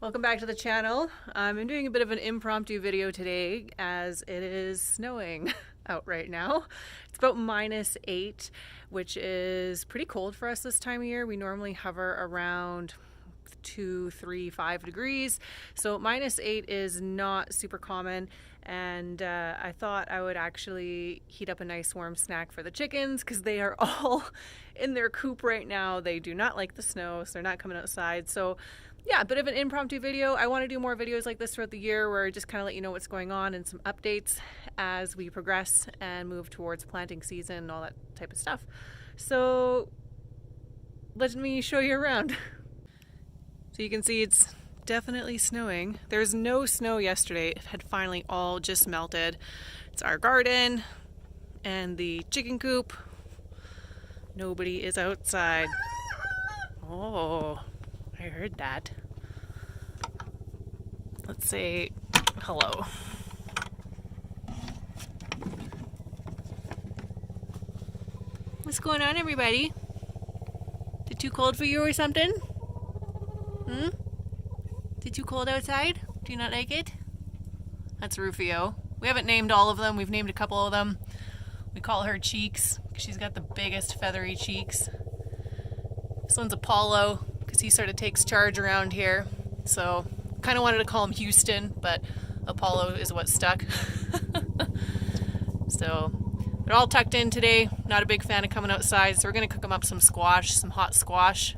Welcome back to the channel. I'm doing a bit of an impromptu video today as it is snowing out right now. It's about -8, which is pretty cold for us this time of year. We normally hover around 2, 3, 5 degrees. So -8 is not super common. And I thought I would actually heat up a nice warm snack for the chickens because they are all in their coop right now. They do not like the snow, so they're not coming outside. So yeah, a bit of an impromptu video. I want to do more videos like this throughout the year where I just kind of let you know what's going on and some updates as we progress and move towards planting season and all that type of stuff. So let me show you around. So you can see it's definitely snowing. There's no snow yesterday. It had finally all just melted. It's our garden and the chicken coop. Nobody is outside. Oh, I heard that. Let's say hello. What's going on, everybody? Is it too cold for you or something? Is it too cold outside? Do you not like it? That's Rufio. We haven't named all of them. We've named a couple of them. We call her Cheeks because she's got the biggest feathery cheeks. This one's Apollo because he sort of takes charge around here. So kind of wanted to call him Houston, but Apollo is what stuck. So they're all tucked in today. Not a big fan of coming outside, so we're going to cook them up some squash, some hot squash,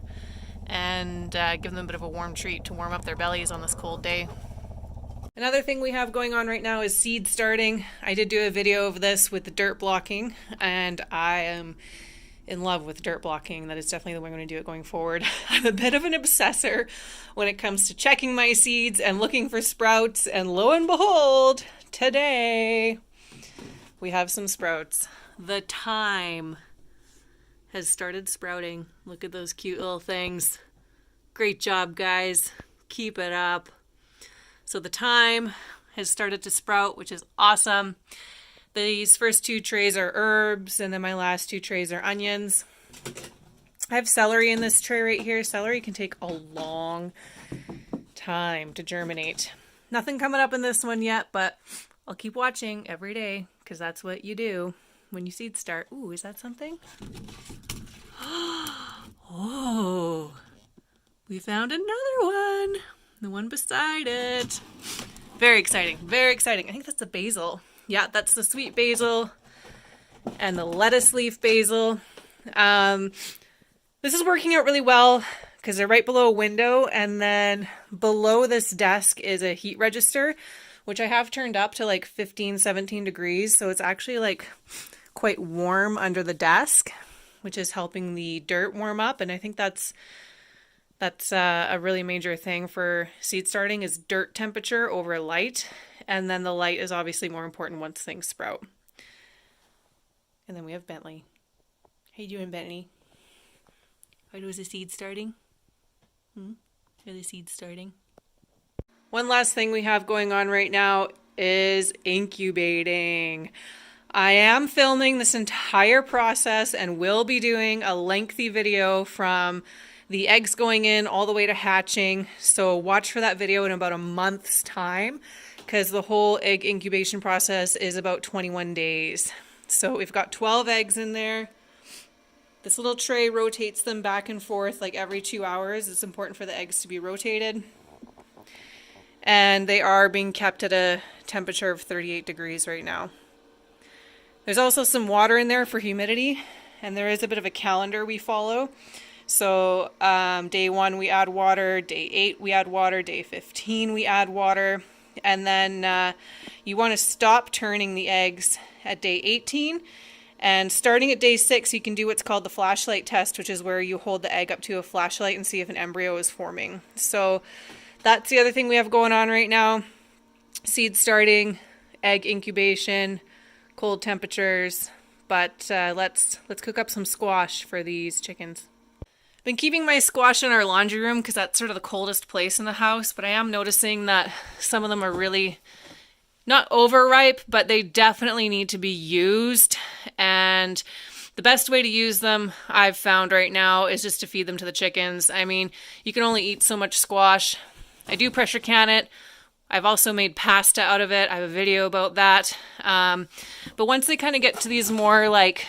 and give them a bit of a warm treat to warm up their bellies on this cold day. Another thing we have going on right now is seed starting. I did do a video of this with the dirt blocking, and I am in love with dirt blocking. That is definitely the way I'm going to do it going forward. I'm a bit of an obsessor when it comes to checking my seeds and looking for sprouts, and lo and behold, today we have some sprouts. The thyme has started sprouting. Look at those cute little things. Great job, guys. Keep it up. So the thyme has started to sprout, which is awesome. These first 2 trays are herbs, and then my last 2 trays are onions. I have celery in this tray right here. Celery can take a long time to germinate. Nothing coming up in this one yet, but I'll keep watching every day because that's what you do when you seed start. Ooh, is that something? Oh, we found another one. The one beside it. Very exciting, very exciting. I think that's the basil. Yeah, that's the sweet basil and the lettuce leaf basil. This is working out really well because they're right below a window, and then below this desk is a heat register, which I have turned up to like 15, 17 degrees. So it's actually like quite warm under the desk, which is helping the dirt warm up. And I think that's a really major thing for seed starting is dirt temperature over light. And then the light is obviously more important once things sprout. And then we have Bentley. How you doing, Bentley? How was the seed starting? Are the seeds starting? One last thing we have going on right now is incubating. I am filming this entire process and will be doing a lengthy video from the eggs going in all the way to hatching. So watch for that video in about a month's time because the whole egg incubation process is about 21 days. So we've got 12 eggs in there. This little tray rotates them back and forth like every 2 hours. It's important for the eggs to be rotated. And they are being kept at a temperature of 38 degrees right now. There's also some water in there for humidity, and there is a bit of a calendar we follow. So day 1 we add water, day 8 we add water, day 15 we add water, and then you want to stop turning the eggs at day 18. And starting at day 6 you can do what's called the flashlight test, which is where you hold the egg up to a flashlight and see if an embryo is forming. So that's the other thing we have going on right now. Seed starting, egg incubation, cold temperatures, but let's cook up some squash for these chickens. Been keeping my squash in our laundry room because that's sort of the coldest place in the house, but I am noticing that some of them are really not overripe, but they definitely need to be used. And the best way to use them, I've found right now, is just to feed them to the chickens. I mean, you can only eat so much squash I do pressure can it. I've also made pasta out of it. I have a video about that. But once they kind of get to these more like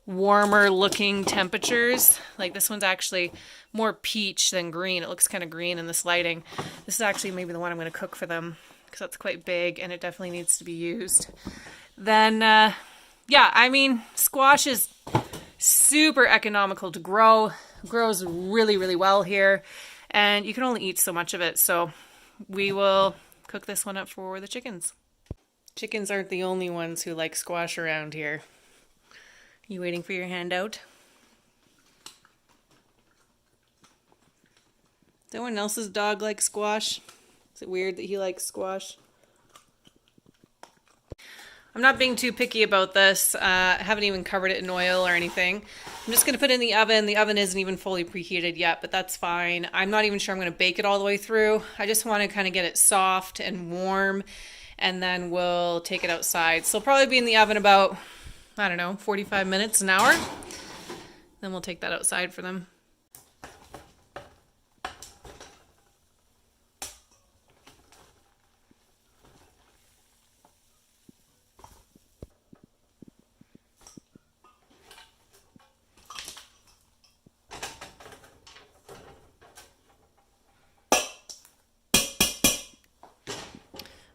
warmer looking temperatures, like this one's actually more peach than green. It looks kind of green in this lighting. This is actually maybe the one I'm going to cook for them because that's quite big and it definitely needs to be used. Then, yeah, I mean, squash is super economical to grow. It grows really, really well here. And you can only eat so much of it. So we will cook this one up for the chickens. Chickens aren't the only ones who like squash around here. You waiting for your handout? Does anyone else's dog like squash? Is it weird that he likes squash? I'm not being too picky about this. I haven't even covered it in oil or anything. I'm just going to put it in the oven. The oven isn't even fully preheated yet, but that's fine. I'm not even sure I'm going to bake it all the way through. I just want to kind of get it soft and warm, and then we'll take it outside. So it'll probably be in the oven about, I don't know, 45 minutes, an hour. Then we'll take that outside for them.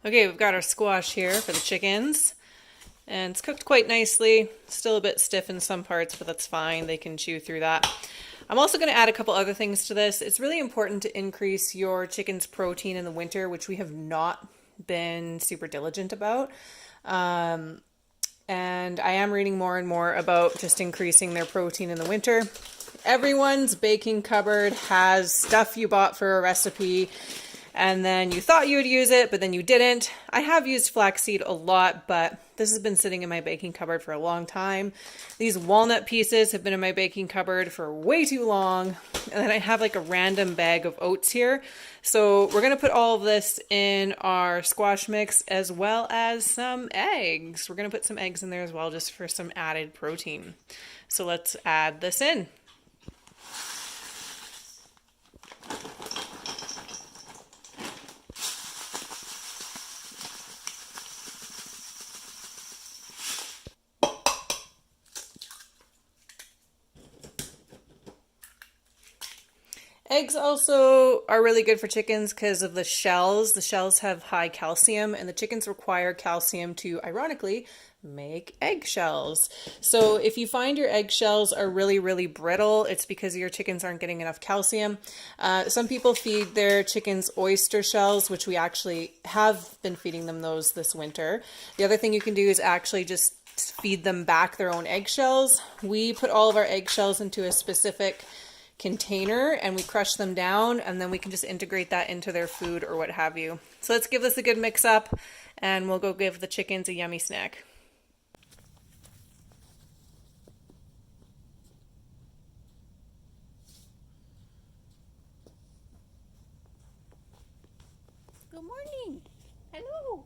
Okay, we've got our squash here for the chickens, and it's cooked quite nicely. Still a bit stiff in some parts, but that's fine. They can chew through that. I'm also going to add a couple other things to this. It's really important to increase your chicken's protein in the winter, which we have not been super diligent about. And I am reading more and more about just increasing their protein in the winter. Everyone's baking cupboard has stuff you bought for a recipe and then you thought you would use it, but then you didn't. I have used flaxseed a lot, but this has been sitting in my baking cupboard for a long time. These walnut pieces have been in my baking cupboard for way too long. And then I have like a random bag of oats here. So we're going to put all of this in our squash mix as well as some eggs. We're going to put some eggs in there as well just for some added protein. So let's add this in. Eggs also are really good for chickens because of the shells. The shells have high calcium, and the chickens require calcium to, ironically, make eggshells. So if you find your eggshells are really, really brittle, it's because your chickens aren't getting enough calcium. Some people feed their chickens oyster shells, which we actually have been feeding them those this winter. The other thing you can do is actually just feed them back their own eggshells. We put all of our eggshells into a specific container and we crush them down, and then we can just integrate that into their food or what have you. So let's give this a good mix up and we'll go give the chickens a yummy snack. Good morning. Hello.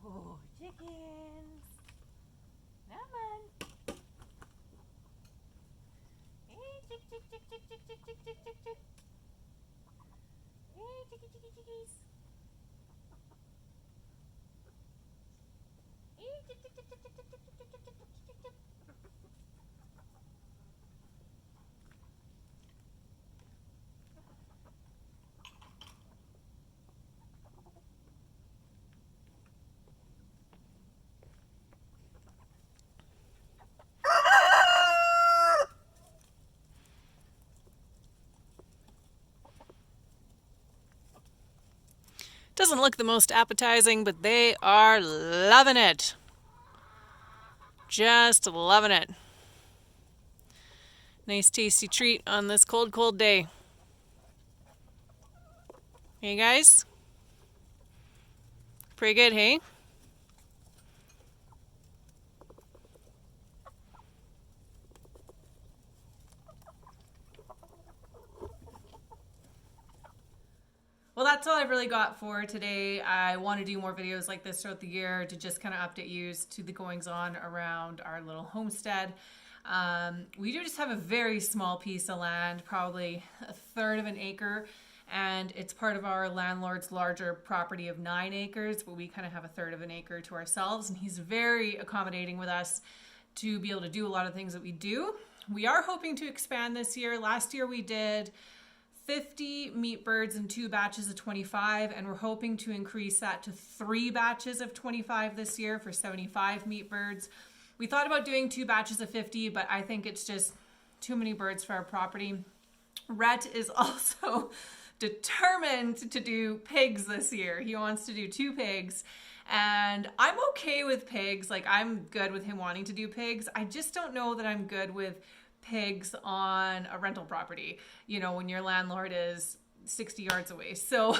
Oh, chickens. Come on. Hey, chick, chick, chick, chick, chick, chick, chick, chick, chick, chick. Hey, chicky, chicky, chickies. Hey, chick, chick, chick, chick, chick, chick, chick, chick, chick, chick, chick, chick. Doesn't look the most appetizing, but they are loving it. Just loving it. Nice tasty treat on this cold, cold day. Hey guys? Pretty good, hey? that's all I've really got for today. I want to do more videos like this throughout the year to just kind of update you to the goings on around our little homestead. We do just have a very small piece of land, probably a third of an acre, and it's part of our landlord's larger property of 9 acres, but we kind of have a third of an acre to ourselves, and he's very accommodating with us to be able to do a lot of things that we do. We are hoping to expand this year. Last year we did 50 meat birds in 2 batches of 25, and we're hoping to increase that to 3 batches of 25 this year for 75 meat birds. We thought about doing 2 batches of 50, but I think it's just too many birds for our property. Rhett is also determined to do pigs this year. He wants to do 2 pigs, and I'm okay with pigs. Like, I'm good with him wanting to do pigs. I just don't know that I'm good with pigs on a rental property, you know, when your landlord is 60 yards away. So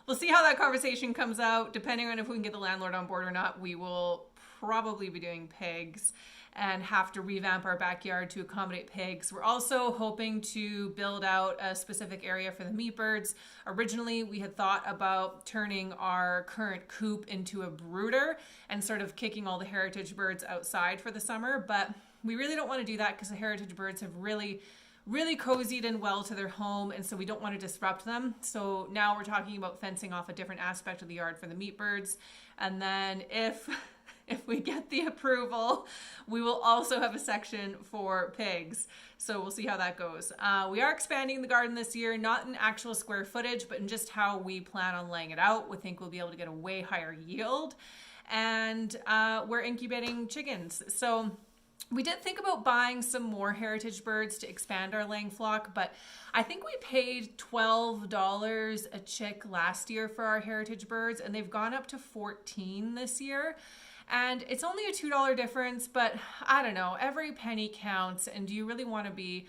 we'll see how that conversation comes out. Depending on if we can get the landlord on board or not, we will probably be doing pigs and have to revamp our backyard to accommodate pigs. We're also hoping to build out a specific area for the meat birds. Originally, we had thought about turning our current coop into a brooder and sort of kicking all the heritage birds outside for the summer, but we really don't want to do that because the heritage birds have really cozied in well to their home, and so we don't want to disrupt them. So now we're talking about fencing off a different aspect of the yard for the meat birds. And then if we get the approval, we will also have a section for pigs. So we'll see how that goes. We are expanding the garden this year, not in actual square footage, but in just how we plan on laying it out. We think we'll be able to get a way higher yield. And we're incubating chickens. So we did think about buying some more heritage birds to expand our laying flock, but I think we paid $12 a chick last year for our heritage birds, and they've gone up to $14 this year. And it's only a $2 difference, but I don't know, every penny counts. And do you really want to be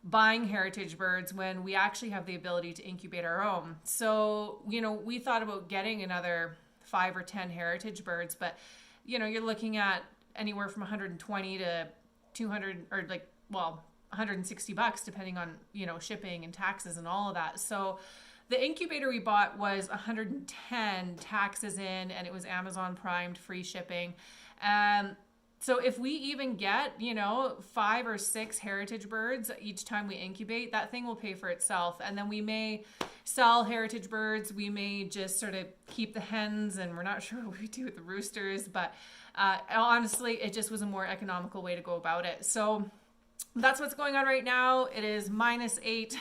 buying heritage birds when we actually have the ability to incubate our own? So, you know, we thought about getting another 5 or 10 heritage birds, but, you know, you're looking at anywhere from 120 to 200, or like, well, $160 depending on, you know, shipping and taxes and all of that. So the incubator we bought was 110 taxes in, and it was Amazon primed, free shipping. So if we even get, you know, 5 or 6 heritage birds each time we incubate, that thing will pay for itself. And then we may sell heritage birds. We may just sort of keep the hens, and we're not sure what we do with the roosters, but honestly, it just was a more economical way to go about it. So that's what's going on right now. It is -8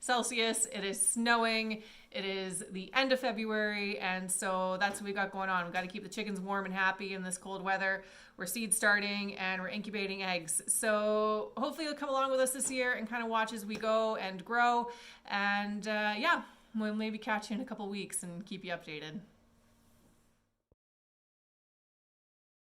Celsius. It is snowing. It is the end of February, and so that's what we got going on. We've got to keep the chickens warm and happy in this cold weather. We're seed starting and we're incubating eggs. So hopefully you'll come along with us this year and kind of watch as we go and grow. And yeah, we'll maybe catch you in a couple weeks and keep you updated.